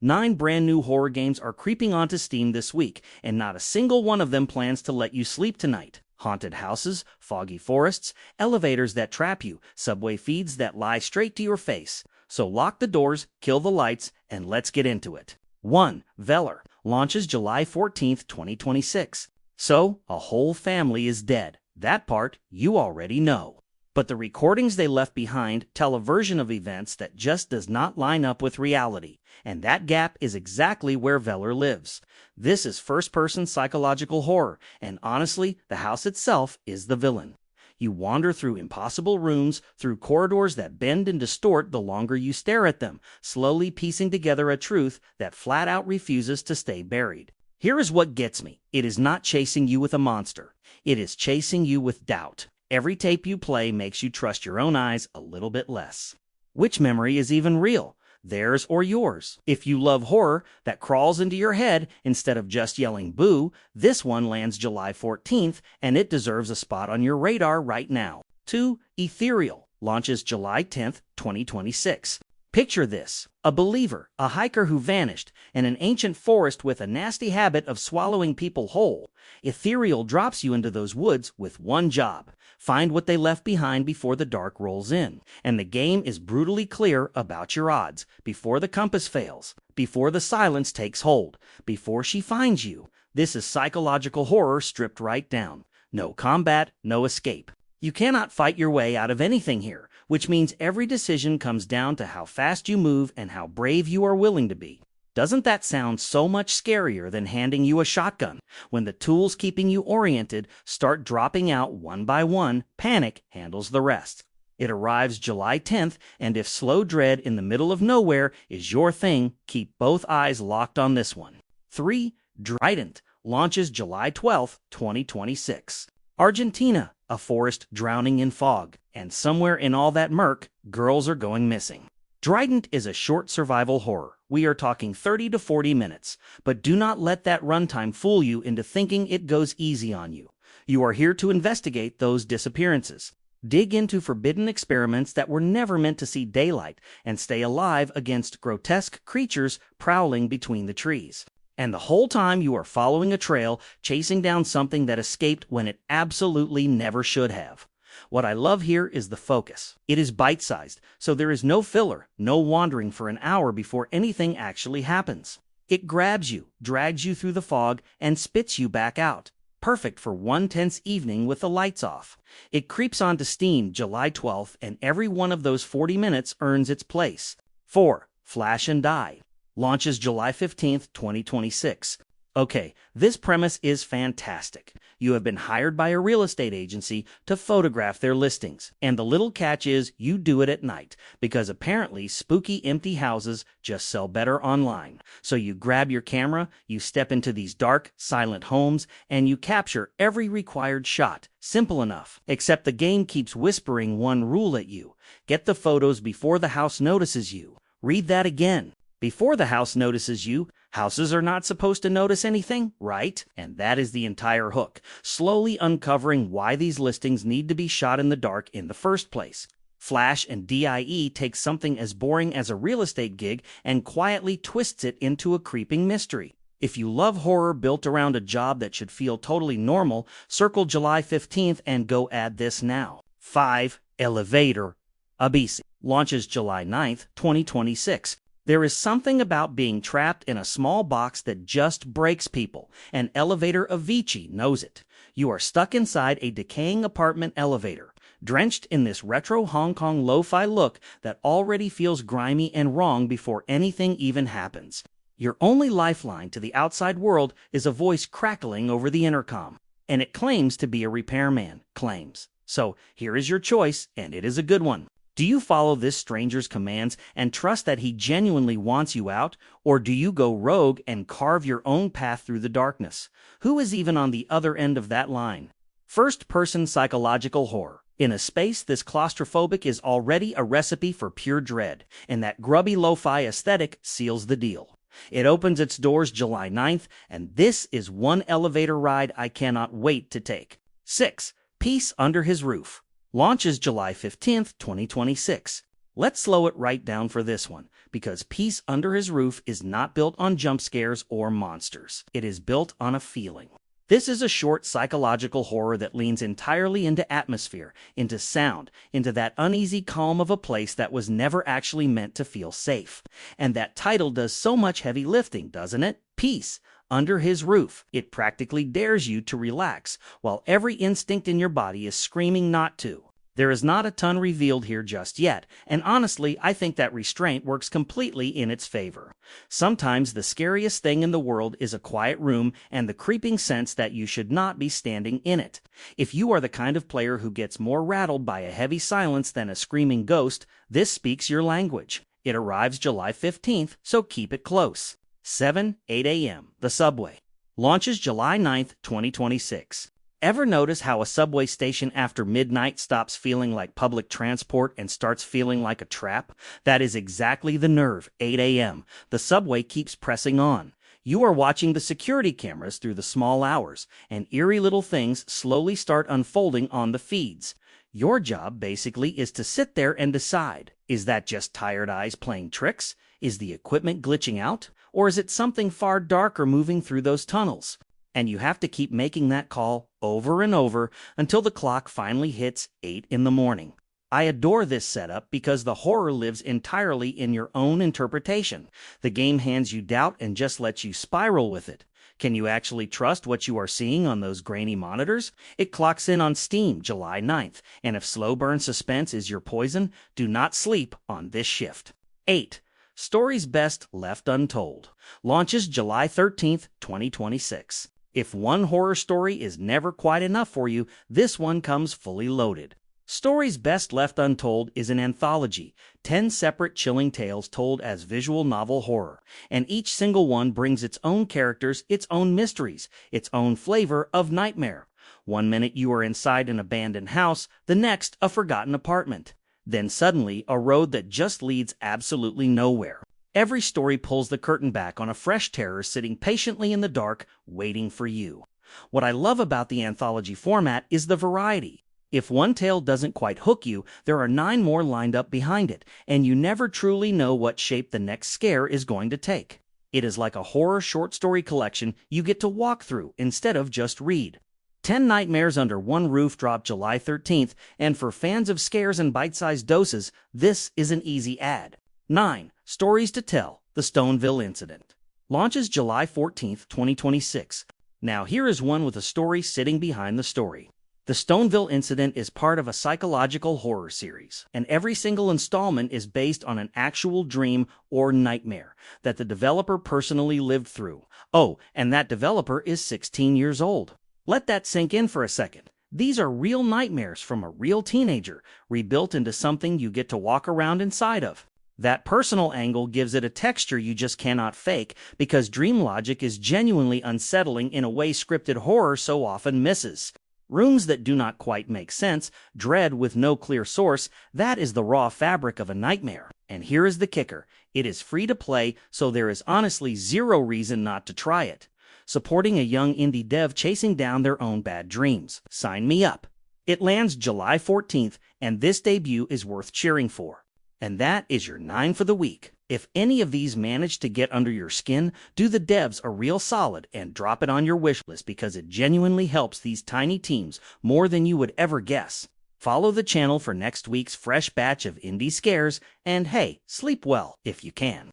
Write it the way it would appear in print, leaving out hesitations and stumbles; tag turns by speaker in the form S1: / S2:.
S1: 9 brand new horror games are creeping onto Steam this week, and not a single one of them plans to let you sleep tonight. Haunted houses, foggy forests, elevators that trap you, subway feeds that lie straight to your face. So lock the doors, kill the lights, and let's get into it. 1. Vellar launches July 14th, 2026. So, a whole family is dead. That part you already know. But the recordings they left behind tell a version of events that just does not line up with reality, and that gap is exactly where Vellar lives. This is first-person psychological horror, and honestly, the house itself is the villain. You wander through impossible rooms, through corridors that bend and distort the longer you stare at them, slowly piecing together a truth that flat-out refuses to stay buried. Here is what gets me. It is not chasing you with a monster. It is chasing you with doubt. Every tape you play makes you trust your own eyes a little bit less. Which memory is even real? Theirs or yours? If you love horror that crawls into your head instead of just yelling boo, this one lands July 14th, and it deserves a spot on your radar right now. 2. Aetherial launches July 10th, 2026. Picture this: a believer, a hiker who vanished, and an ancient forest with a nasty habit of swallowing people whole. Aetherial drops you into those woods with one job: find what they left behind before the dark rolls in. And the game is brutally clear about your odds, before the compass fails, before the silence takes hold, before she finds you. This is psychological horror stripped right down. No combat, no escape. You cannot fight your way out of anything here, which means every decision comes down to how fast you move and how brave you are willing to be. Doesn't that sound so much scarier than handing you a shotgun? When the tools keeping you oriented start dropping out one by one, panic handles the rest. It arrives July 10th, and if slow dread in the middle of nowhere is your thing, keep both eyes locked on this one. 3. Drident launches July 12th, 2026. Argentina, a forest drowning in fog, and somewhere in all that murk, girls are going missing. Drident is a short survival horror. We are talking 30 to 40 minutes, but do not let that runtime fool you into thinking it goes easy on you. You are here to investigate those disappearances. Dig into forbidden experiments that were never meant to see daylight, and stay alive against grotesque creatures prowling between the trees. And the whole time you are following a trail, chasing down something that escaped when it absolutely never should have. What I love here is the focus. It is bite-sized, so there is no filler, no wandering for an hour before anything actually happens. It grabs you, drags you through the fog, and spits you back out. Perfect for one tense evening with the lights off. It creeps onto Steam July 12th, and every one of those 40 minutes earns its place. 4. Flash and Die launches July 15th, 2026. Okay, this premise is fantastic. You have been hired by a real estate agency to photograph their listings. And the little catch is you do it at night, because apparently spooky empty houses just sell better online. So you grab your camera, you step into these dark, silent homes, and you capture every required shot. Simple enough. Except the game keeps whispering one rule at you: get the photos before the house notices you. Read that again. Before the house notices you. Houses are not supposed to notice anything, right? And that is the entire hook, slowly uncovering why these listings need to be shot in the dark in the first place. Flash and DIE takes something as boring as a real estate gig and quietly twists it into a creeping mystery. If you love horror built around a job that should feel totally normal, circle July 15th and go add this now. 5. Elevator AVICI launches July 9th, 2026. There is something about being trapped in a small box that just breaks people, and Elevator AVICI knows it. You are stuck inside a decaying apartment elevator, drenched in this retro Hong Kong lo-fi look that already feels grimy and wrong before anything even happens. Your only lifeline to the outside world is a voice crackling over the intercom, and it claims to be a repairman, claims. So here is your choice, and it is a good one. Do you follow this stranger's commands and trust that he genuinely wants you out, or do you go rogue and carve your own path through the darkness? Who is even on the other end of that line? First-person psychological horror. In a space this claustrophobic is already a recipe for pure dread, and that grubby lo-fi aesthetic seals the deal. It opens its doors July 9th, and this is one elevator ride I cannot wait to take. 6. Peace Under His Roof launches July 15th, 2026. Let's slow it right down for this one, because Peace Under His Roof is not built on jump scares or monsters. It is built on a feeling. This is a short psychological horror that leans entirely into atmosphere, into sound, into that uneasy calm of a place that was never actually meant to feel safe. And that title does so much heavy lifting, doesn't it? Peace Under His Roof. It practically dares you to relax, while every instinct in your body is screaming not to. There is not a ton revealed here just yet, and honestly, I think that restraint works completely in its favor. Sometimes the scariest thing in the world is a quiet room and the creeping sense that you should not be standing in it. If you are the kind of player who gets more rattled by a heavy silence than a screaming ghost, this speaks your language. It arrives July 15th, so keep it close. 8 a.m. The Subway. Launches July 9th, 2026. Ever notice how a subway station after midnight stops feeling like public transport and starts feeling like a trap? That is exactly the nerve. 8 a.m. The subway keeps pressing on. You are watching the security cameras through the small hours, and eerie little things slowly start unfolding on the feeds. Your job, basically, is to sit there and decide. Is that just tired eyes playing tricks? Is the equipment glitching out? Or is it something far darker moving through those tunnels? And you have to keep making that call over and over until the clock finally hits 8 in the morning. I adore this setup because the horror lives entirely in your own interpretation. The game hands you doubt and just lets you spiral with it. Can you actually trust what you are seeing on those grainy monitors? It clocks in on Steam July 9th, and if slow burn suspense is your poison, do not sleep on this shift. 8. Stories Best Left Untold. Launches July 13th, 2026. If one horror story is never quite enough for you, this one comes fully loaded. Stories Best Left Untold is an anthology, 10 separate chilling tales told as visual novel horror, and each single one brings its own characters, its own mysteries, its own flavor of nightmare. One minute you are inside an abandoned house, the next a forgotten apartment. Then suddenly a road that just leads absolutely nowhere. Every story pulls the curtain back on a fresh terror sitting patiently in the dark, waiting for you. What I love about the anthology format is the variety. If one tale doesn't quite hook you, there are 9 more lined up behind it, and you never truly know what shape the next scare is going to take. It is like a horror short story collection you get to walk through instead of just read. 10 Nightmares Under One Roof dropped July 13th, and for fans of scares and bite-sized doses, this is an easy add. 9. Stories to Tell, The Stoneville Incident. Launches July 14th, 2026. Now here is one with a story sitting behind the story. The Stoneville Incident is part of a psychological horror series, and every single installment is based on an actual dream or nightmare that the developer personally lived through. Oh, and that developer is 16 years old. Let that sink in for a second. These are real nightmares from a real teenager, rebuilt into something you get to walk around inside of. That personal angle gives it a texture you just cannot fake, because dream logic is genuinely unsettling in a way scripted horror so often misses. Rooms that do not quite make sense, dread with no clear source, that is the raw fabric of a nightmare. And here is the kicker. It is free to play, so there is honestly zero reason not to try it. Supporting a young indie dev chasing down their own bad dreams. Sign me up. It lands July 14th, and this debut is worth cheering for. And that is your 9 for the week. If any of these manage to get under your skin, do the devs a real solid and drop it on your wish list, because it genuinely helps these tiny teams more than you would ever guess. Follow the channel for next week's fresh batch of indie scares, and hey, sleep well if you can.